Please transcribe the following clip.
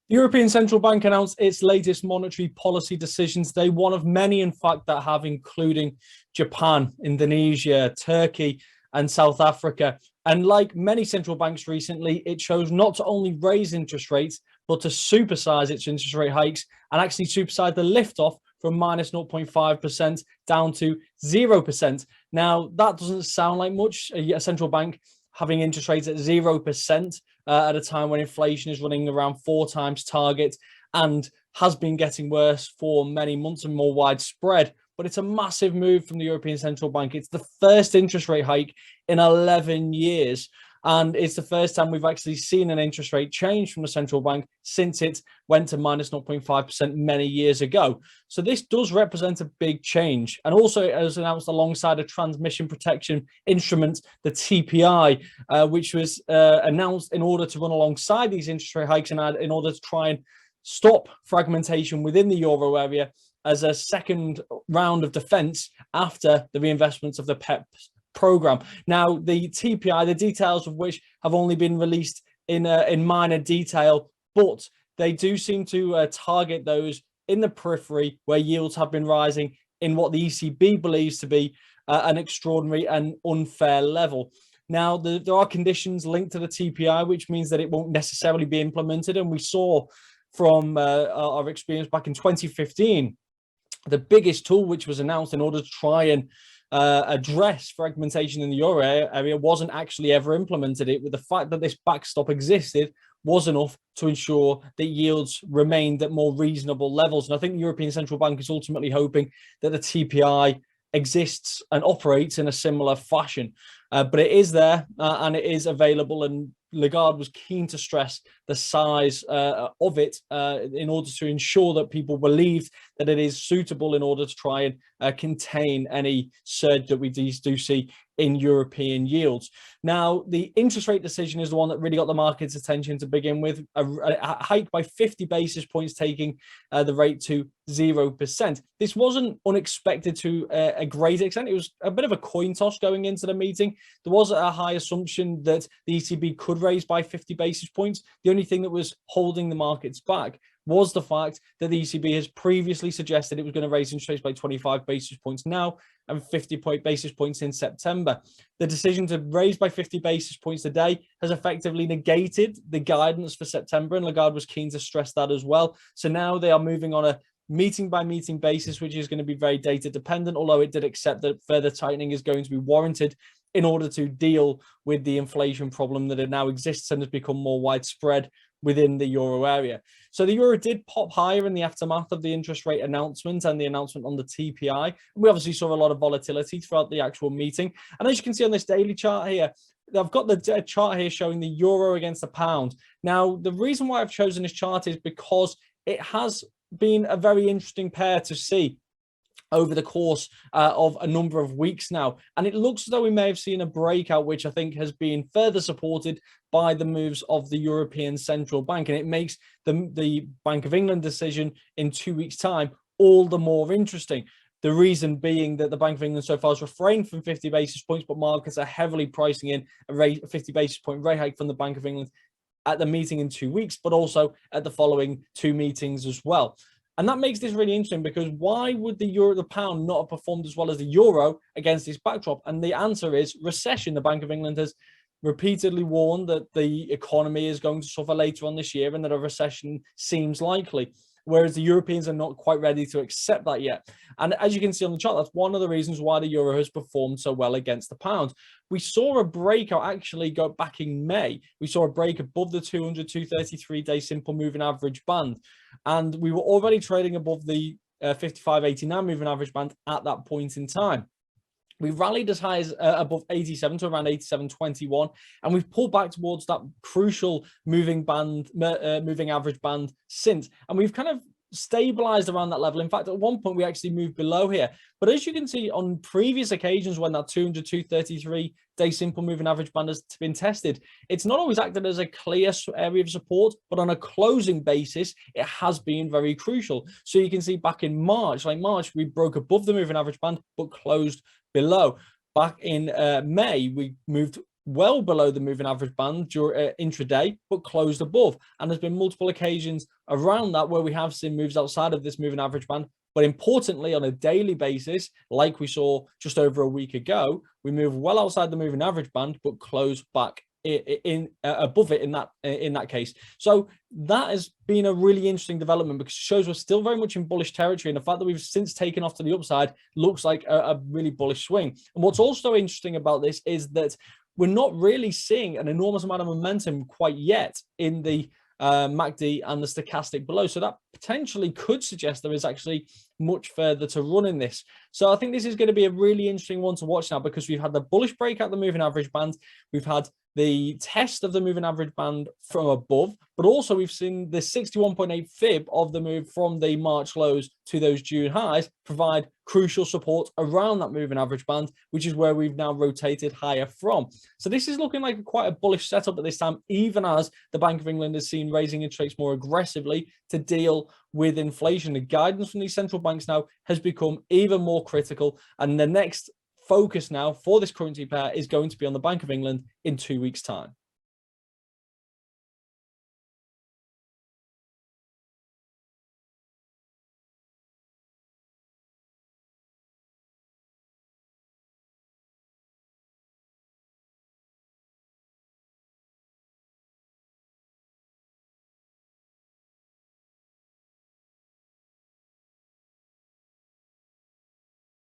The European Central Bank announced its latest monetary policy decisions today, one of many, in fact, that have, including Japan, Indonesia, Turkey, and South Africa. And like many central banks recently, it chose not to only raise interest rates, but to supersize its interest rate hikes and actually supersize the liftoff from minus 0.5% down to 0%. Now, that doesn't sound like much, a central bank having interest rates at 0% at a time when inflation is running around 4 times target and has been getting worse for many months and more widespread. But it's a massive move from the European Central Bank. It's the first interest rate hike in 11 years. And it's the first time we've actually seen an interest rate change from the central bank since it went to minus 0.5% many years ago. So this does represent a big change. And also it was announced alongside a transmission protection instrument, the TPI, which was announced in order to run alongside these interest rate hikes and in order to try and stop fragmentation within the euro area as a second round of defense after the reinvestments of the PEPs program. Now, the TPI, the details of which have only been released in minor detail, but they do seem to target those in the periphery where yields have been rising in what the ECB believes to be an extraordinary and unfair level. Now, there are conditions linked to the TPI, which means that it won't necessarily be implemented. And we saw from our experience back in 2015, the biggest tool which was announced in order to try and address fragmentation in the euro area wasn't actually ever implemented. It with the fact that this backstop existed was enough to ensure that yields remained at more reasonable levels. And I think the European Central Bank is ultimately hoping that the TPI exists and operates in a similar fashion. But it is there and it is available, and Lagarde was keen to stress the size of it in order to ensure that people believed that it is suitable in order to try and contain any surge that we do see in European yields. Now, the interest rate decision is the one that really got the market's attention to begin with, a hike by 50 basis points, taking the rate to 0%. This wasn't unexpected to a great extent. It was a bit of a coin toss going into the meeting. There was a high assumption that the ECB could raise by 50 basis points. The only thing that was holding the markets back was the fact that the ECB has previously suggested it was going to raise interest rates by 25 basis points now and 50 basis points in September. The decision to raise by 50 basis points today has effectively negated the guidance for September, and Lagarde was keen to stress that as well. So now they are moving on a meeting by meeting basis, which is going to be very data dependent, although it did accept that further tightening is going to be warranted in order to deal with the inflation problem that it now exists and has become more widespread within the euro area. So the euro did pop higher in the aftermath of the interest rate announcement and the announcement on the TPI. We obviously saw a lot of volatility throughout the actual meeting. And as you can see on this daily chart here, I've got the chart here showing the euro against the pound. Now, the reason why I've chosen this chart is because it has been a very interesting pair to see over the course of a number of weeks now. And it looks as though we may have seen a breakout, which I think has been further supported by the moves of the European Central Bank. And it makes the Bank of England decision in 2 weeks' time all the more interesting. The reason being that the Bank of England so far has refrained from 50 basis points, but markets are heavily pricing in a 50 basis point rate hike from the Bank of England at the meeting in 2 weeks, but also at the following 2 meetings as well. And that makes this really interesting, because why would the pound not have performed as well as the euro against this backdrop? And the answer is recession. The Bank of England has repeatedly warned that the economy is going to suffer later on this year and that a recession seems likely, whereas the Europeans are not quite ready to accept that yet. And as you can see on the chart, that's one of the reasons why the euro has performed so well against the pound. We saw a breakout actually go back in May. We saw a break above the 200-233-day simple moving average band. And we were already trading above the 55.89 moving average band at that point in time. We rallied as high as above 87 to around 87.21, and we've pulled back towards that crucial moving average band since. And we've kind of stabilized around that level. In fact, at one point we actually moved below here. But as you can see on previous occasions when that 200-233 day simple moving average band has been tested, it's not always acted as a clear area of support, but on a closing basis, it has been very crucial. So you can see back in March, we broke above the moving average band, but closed below. Back in May, we moved well below the moving average band during intraday, but closed above. And there's been multiple occasions around that where we have seen moves outside of this moving average band. But importantly, on a daily basis, like we saw just over a week ago, we move well outside the moving average band, but close back above it in that case. So that has been a really interesting development, because it shows we're still very much in bullish territory, and the fact that we've since taken off to the upside looks like a really bullish swing. And what's also interesting about this is that we're not really seeing an enormous amount of momentum quite yet in the MACD and the stochastic below. So that potentially could suggest there is actually much further to run in this. So I think this is going to be a really interesting one to watch now, because we've had the bullish breakout the moving average band, we've had the test of the moving average band from above, but also we've seen the 61.8 fib of the move from the March lows to those June highs provide crucial support around that moving average band, which is where we've now rotated higher from. So this is looking like quite a bullish setup at this time, even as the Bank of England has seen raising interest rates more aggressively to deal with inflation. The guidance from these central banks now has become even more critical, and the next focus now for this currency pair is going to be on the Bank of England in 2 weeks' time.